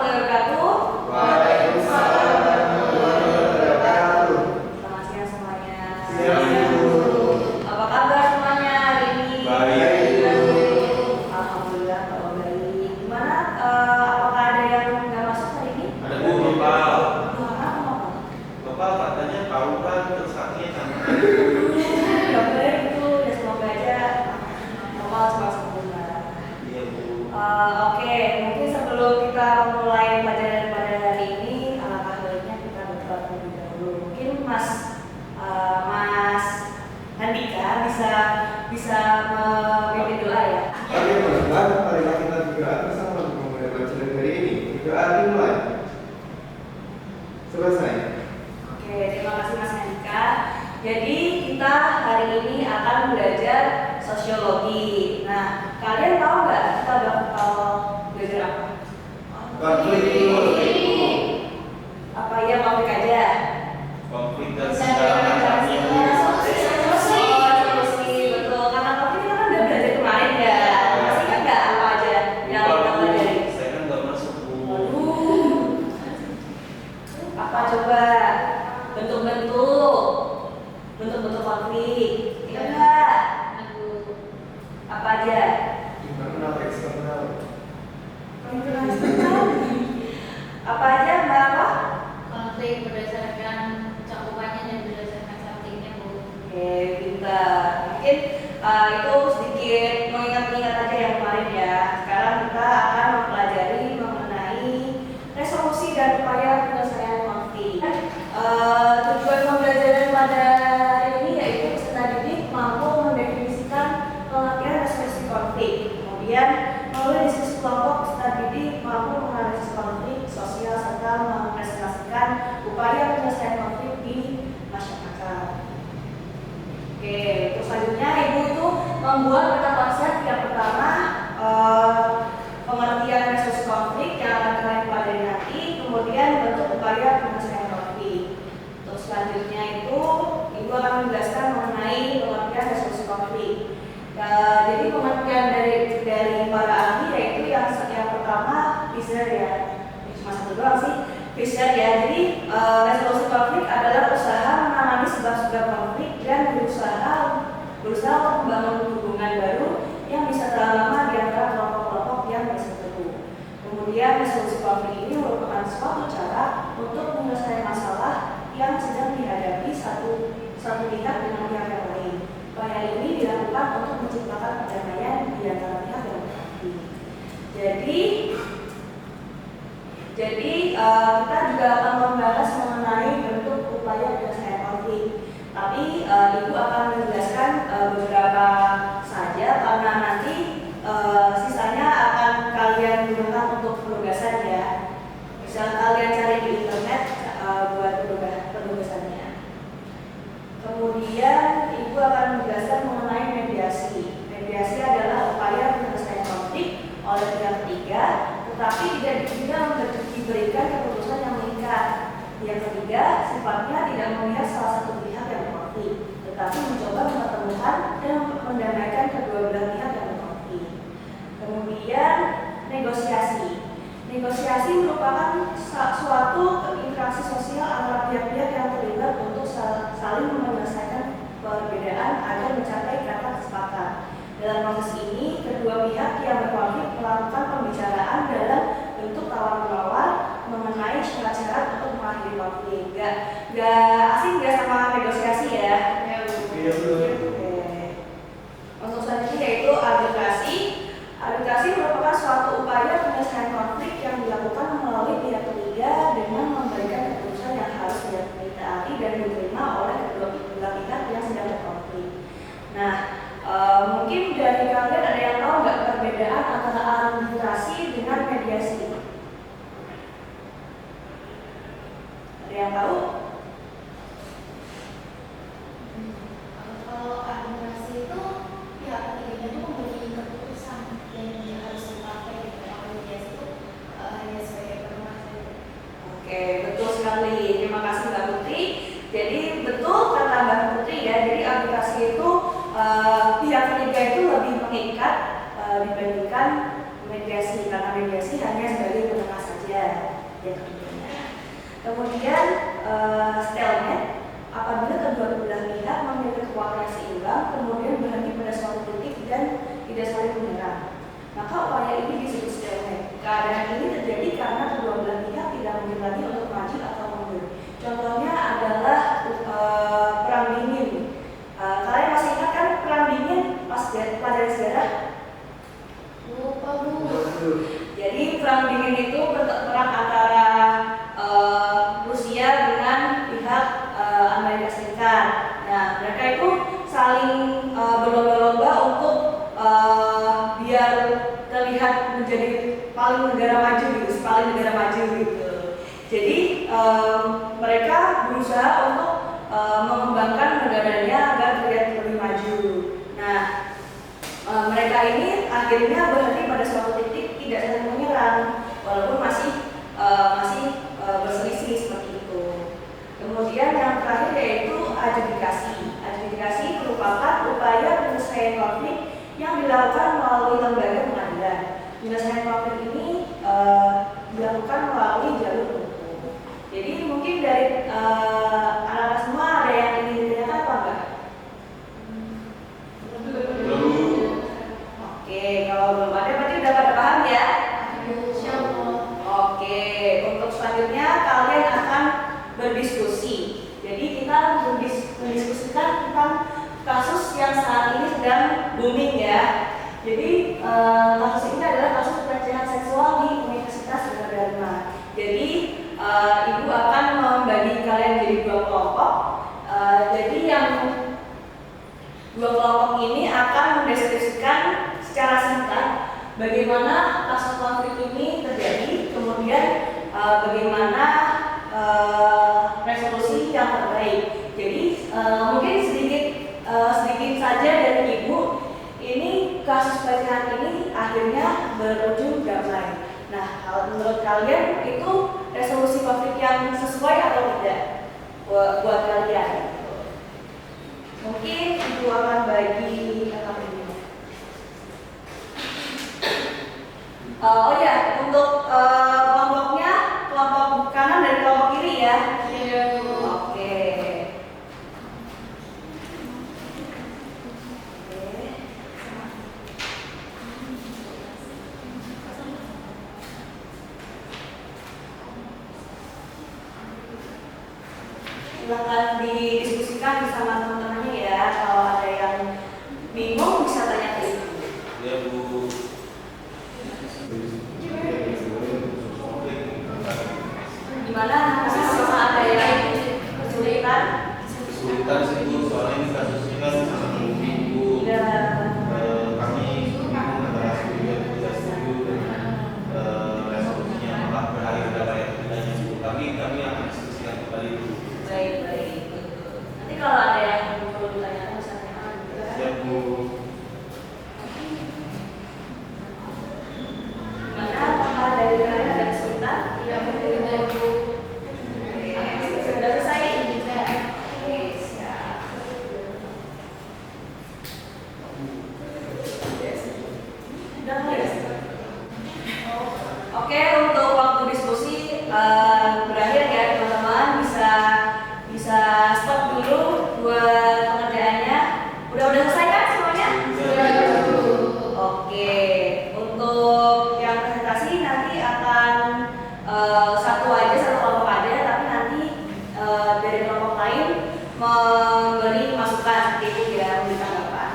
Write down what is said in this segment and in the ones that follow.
warahmatullahi wabarakatuh. Waalaikumsalam warahmatullahi wabarakatuh. Selamat siang semuanya. Siang, Ibu. Apa kabar semuanya hari ini? Baik, Ibu. Alhamdulillah kalau baik. Gimana? Apakah ada yang nggak masuk hari ini? Ada Bu, Bapak. Apa? Bapak katanya tauran terus sakit sama. Ya benar itu. Ya semoga aja normal cepat sembuh lah. Iya Bu. Oke, mungkin sebelum kita mulai pelajaran pada hari ini, alangkah baiknya kita berdoa terlebih dahulu. Mungkin Mas Handika bisa memimpin doa ya. Oke teman-teman, marilah kita berdoa bersama untuk memulai pelajaran hari ini. Doa dimulai. Selesai. Oke, terima kasih Mas Handika. Jadi kita hari ini akan belajar sosiologi. Nah, kalian tahu nggak kita bakal belajar apa? Konflik. Apa ya konflik aja? Konflik dan segala macamnya. Solusi, betul. Karena konflik kita kan udah belajar kemarin ya. Masih kan nggak apa aja yang kita pelajari? Saya kan nggak masuk Bu. Waduh. Apa coba? Bentuk-bentuk konflik. Iya nggak? Apa aja? Internal, eksternal. Apa aja Mbak apa? Konflik berdasarkan cakupannya dan berdasarkan subjeknya Bu. Oke, pintar. Mungkin itu sedikit mengingat-ingat aja yang kemarin ya. Sekarang kita akan mempelajari mengenai resolusi dan upaya penyelesaian konflik. Tujuan pembelajaran pada hari ini yaitu peserta didik mampu mendefinisikan pengertian resolusi konflik. Kemudian melalui diskusi kelompok peserta didik mampu menganalisis konflik sosial serta mempresentasikan upaya penyelesaian konflik di masyarakat. Oke, terus selanjutnya Ibu itu membuat peta konsep yang pertama pengertian resolusi konflik yang akan kalian pelajari nanti, kemudian bentuk upaya penyelesaian konflik. Terus selanjutnya itu Ibu akan menjelaskan mengenai pengertian resolusi konflik. Jadi pengertian dari para ahli yaitu yang pertama Fisher ya, cuma satu doang sih Fisher ya. Jadi resolusi konflik adalah usaha menangani sebab-sebab konflik dan berusaha untuk membangun hubungan baru yang bisa tahan lama di antara kelompok-kelompok yang bersekutu. Kemudian resolusi konflik ini merupakan suatu cara untuk menyelesaikan masalah yang sedang dihadapi satu pihak dengan pihak yang lain. Upaya ini dilakukan untuk menciptakan perdamaian di antara pihak yang berkonflik. Jadi kita juga akan membahas mengenai bentuk upaya penyelesaian konflik. Tapi Ibu akan menjelaskan beberapa saja karena nanti sisanya akan kalian gunakan untuk penugasan ya. Bisa kalian cari di internet buat penugasannya. Kemudian Ibu akan menjelaskan mengenai mediasi. Mediasi adalah upaya penyelesaian konflik oleh pihak ketiga, tetapi tidak diberikan keputusan yang mengikat. Yang ketiga, sifatnya tidak memihak salah satu pihak yang berkonflik, tetapi mencoba mempertemukan dan mendamaikan kedua belah pihak yang berkonflik. Kemudian negosiasi. Negosiasi merupakan suatu interaksi sosial antara pihak-pihak yang terlibat untuk saling menyelesaikan perbedaan agar mencapai kata kesepakatan. Dalam proses ini, kedua pihak yang berkonflik melakukan pembicaraan dalam bentuk tawar-menawar mengenai syarat-syarat untuk mengakhiri konflik. Gak asing gak sama negosiasi ya? Iya Bu. Oke. Untuk selanjutnya yaitu arbitrasi. Arbitrasi merupakan suatu upaya penyelesaian konflik yang dilakukan melalui pihak ketiga dengan memberikan keputusan yang harus ditaati dan diterima oleh kedua belah pihak yang sedang berkonflik. Nah, mungkin dari kalian ada yang tahu nggak perbedaan antara arbitrasi dengan mediasi? Ada yang tahu? Kalau arbitrasi itu pihak ketiganya itu memberi keputusan yang dia harus dipakai. Kalau mediasi itu hanya sebagai perumahan saja. Oke, betul sekali. Terima kasih Mbak Putri. Jadi betul kata Mbak Putri ya. Jadi arbitrasi itu pihak ketiga itu lebih mengikat dibandingkan mediasi, karena mediasi hanya sebagai penengah saja. Kemudian stalemate apabila kedua belah pihak memiliki kekuatan yang seimbang, kemudian berhenti pada suatu titik dan tidak saling menyerang. Maka upaya ini disebut stalemate. Keadaan ini terjadi karena kedua belah pihak tidak mungkin lagi untuk maju atau mundur. Contohnya adalah perang dingin. Kalian masih ingat kan perang dingin pas pelajaran sejarah? Lupa Bu. Jadi perang dingin itu perang antara Rusia dengan pihak Amerika Serikat. Nah, mereka itu saling berlomba-lomba untuk biar terlihat menjadi paling negara maju gitu, paling negara maju gitu. Jadi mereka berusaha untuk mengembangkan negaranya agar terlihat lebih maju. Nah, mereka ini akhirnya berhenti pada suatu titik, tidak saling menyerang, walaupun masih berselisih seperti itu. Kemudian yang terakhir yaitu adjudikasi. Adjudikasi merupakan upaya penyelesaian konflik yang dilakukan melalui lembaga pengadilan. Penyelesaian konflik ini dilakukan melalui jalur hukum. Jadi mungkin dari anak-anak semua ada yang ingin ditanyakan apa enggak? Oke, kalau belum ada berarti udah pada paham ya? Oke, untuk selanjutnya kalian akan berdiskusi. Jadi kita mendiskusikan tentang kasus yang saat ini sedang booming ya. Jadi kasus ini adalah kasus pelecehan seksual di Universitas Gadjah. Jadi ibu akan membagi kalian jadi dua kelompok. Jadi yang dua kelompok ini akan mendeskripsikan secara singkat bagaimana kasus konflik ini terjadi, kemudian bagaimana resolusi yang terbaik. Jadi mungkin sedikit saja dari ibu, ini kasus pelecehan ini akhirnya berujung damai. Nah, kalau menurut kalian itu resolusi konflik yang sesuai atau tidak buat kalian? Mungkin ibu akan bagi ini. Oh ya, untuk kelompoknya, kelompok kanan dan kelompok kiri ya. Iya Bu. Oke. Silakan didiskusikan bersama teman-temannya ya. Kalau ada yang bingung bisa tanya ke ibu. Ya Bu. Gimana? Sama ada yang kesulitan? Kesulitan sih Bu, soalnya ini kasusnya kan sangat rumit Bu. Iya. Kami bingung antara setuju dan tidak setuju dengan resolusinya malah berakhir damai atau tidaknya Bu. Tapi kami akan diskusikan kembali Bu. Baik. Nanti kalau ada yang perlu ditanyakan bisa tanyakan juga. Siap Bu. Gimana? Apakah dari kalian ada kesulitan? Iya Bu. Sudah selesai? Oke, siap. Udah ya? Oke, untuk waktu diskusi berakhir ya teman-teman, bisa stop dulu buat pengerjaannya. Udah selesai kan semuanya? Sudah Bu. Oke, untuk yang presentasi nanti akan satu kelompok aja, tapi nanti dari kelompok lain memberi masukan seperti itu ya, memberi tanggapan.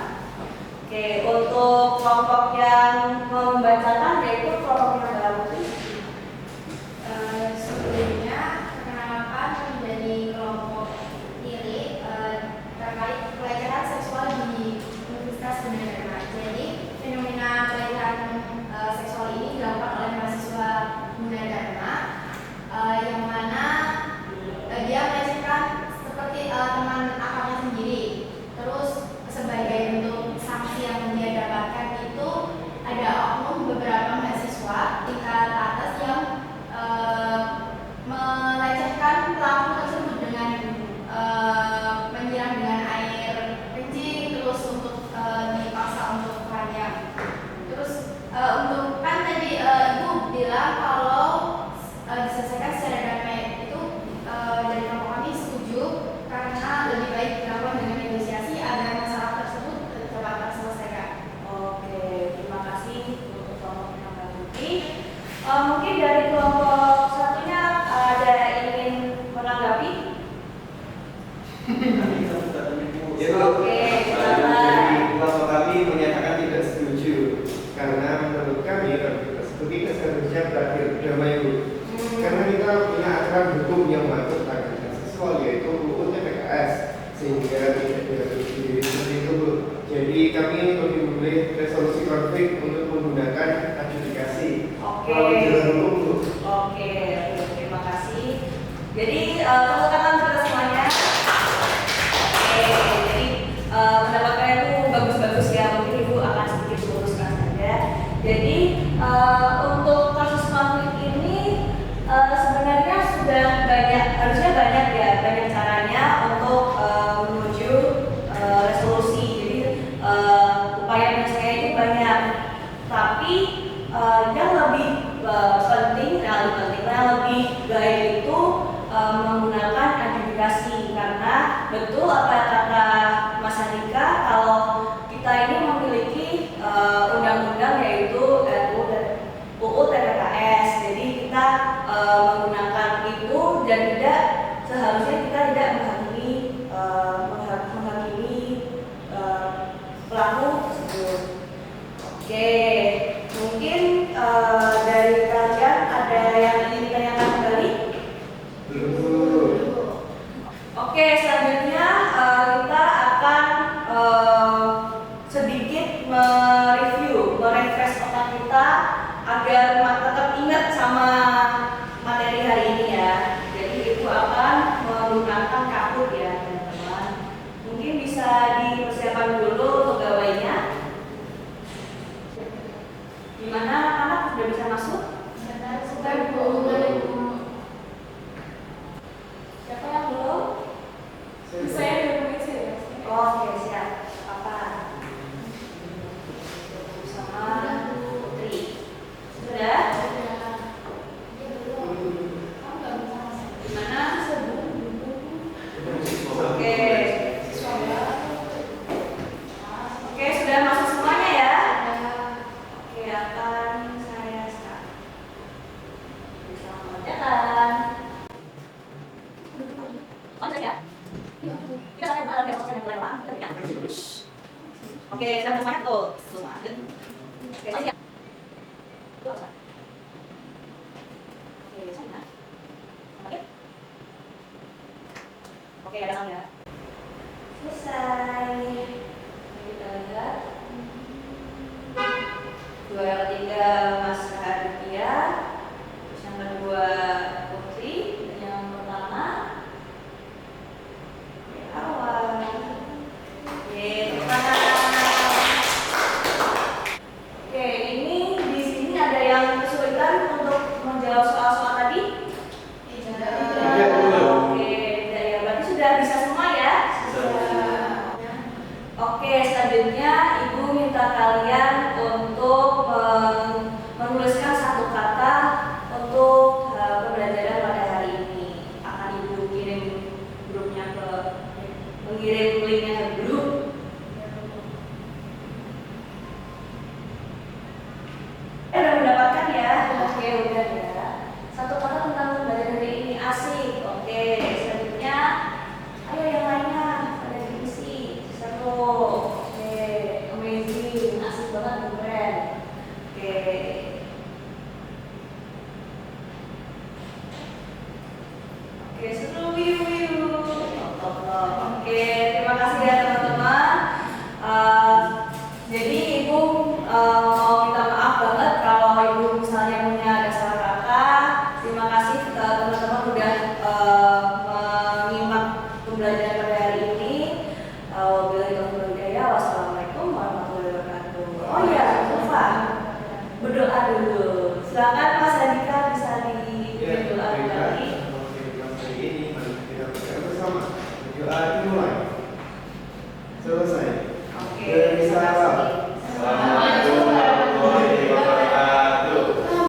Oke, untuk kelompok yang membacakan yaitu kelompok yang baru. Mungkin dari kelompok satunya ada yang ingin menanggapi? Oke, silakan. Kelompok kami menyatakan tidak setuju karena menurut kami konflik tersebut kita seharusnya berakhir damai Bu. Karena kita punya aturan hukum yang mengatur tentang seksual yaitu UU TPKS sehingga tidak diri seperti itu Bu. Jadi kami lebih memilih resolusi konflik untuk menggunakan adjudikasi. Oke. Jalan hukum Bu. Oke, terima kasih. Jadi tepuk tangan untuk semuanya. Oke, jadi pendapatnya itu bagus-bagus ya. Mungkin Ibu akan sedikit meluruskan saja. Jadi untuk kasus konflik ini sebenarnya sudah banyak, harusnya banyak ya, banyak caranya untuk menuju resolusi. Jadi upaya menyelesaikan itu banyak. Tapi yang lebih penting, yang lebih baik itu menggunakan adjudikasi karena betul apa kata Mas Andika, kalau kita ini memiliki undang-undang yaitu UU TPKS, jadi kita menggunakan itu dan tidak seharusnya kita tidak menghakimi pelaku tersebut. Oke, mungkin dari kalian ada yang ingin ditanyakan kembali? Oke, selanjutnya kita akan sedikit mereview, merefresh otak kita agar tetap ingat sama materi hari ini ya. Jadi itu akan menggunakan Kahoot ya teman-teman. Mungkin bisa dipersiapkan dulu untuk gawainya. Gimana anak-anak sudah bisa masuk? Sebentar Bu. Siapa yang belum? Saya udah mengisi ya. Oke, siap. Apa? Sama Putri. Sudah? Gimana? Oke. Oke, sudah masuk semuanya ya? Oke, akan saya start. Bisa mengerjakan. Ya? Kita akan mulai dengan proses yang mulai lama. Oke, sudah semuanya tuh. Oke, siap. Oke, sana. Oke. Oke, ada ya. Selesai. Kita lihat. Dua yang ketiga Mas Aditya, terus yang kedua Putri, dan yang pertama awal. Oke, tepuk tangan. Oke, ini di sini ada yang kesulitan untuk menjawab soal-soal tadi? Tidak. Oke, tidak ya. Berarti sudah bisa semua ya? Oke, selanjutnya Ibu minta kalian untuk menuliskan satu kata untuk pembelajaran pada hari ini. Akan Ibu kirim grupnya mengirim linknya ke grup. Udah mendapatkan ya? Oke, udah ya. Satu kata tentang pembelajaran hari ini, asik. Oke, selanjutnya ayo yang lainnya pada diisi. Satu. Oke, amazing, asik banget, keren. Oke. Oke, seru, wiu. Oke, terima kasih ya teman-teman. Jadi Ibu mau minta maaf banget kalau Ibu misalnya punya ada salah kata. Terima kasih teman-teman udah menyimak pembelajaran pada hari ini. Wassalamualaikum warahmatullahi wabarakatuh. Oh iya, lupa berdoa dulu. Silakan